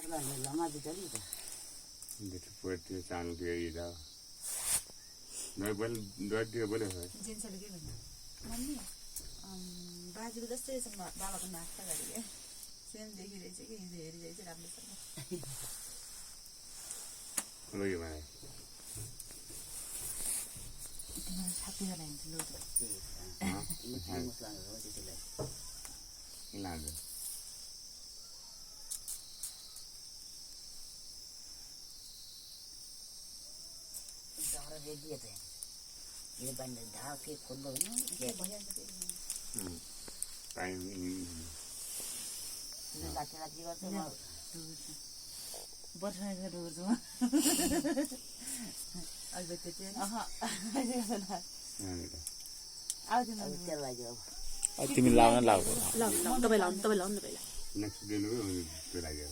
lama di tadi dah. Dia tu canggih dia dah. Dua dia boleh kan? जेन्स के भन्नु mummy बाजेको जस्तै छ बाबाको नाक त गरे क्या सेम देखिरहेछ कि हिजो हेरिरहेछ राम्रोसँग Lagi mana? तिम्रो साथीजना हिँड्छ लु Ini muslah nggak sih sih. Hilang tu. Jangan ready aja. Ini bandar dah ke kondo ni. के भइहाल्छ Time ini. Ini laki-laki tu mah. बर्खाको ढोर्छौँ अहिले त्यो चाहिँ आउँदैन Hotel aja. तिमी लाउन लाउ ल तपाईँ लाउनु पहिला Next day tu lagi.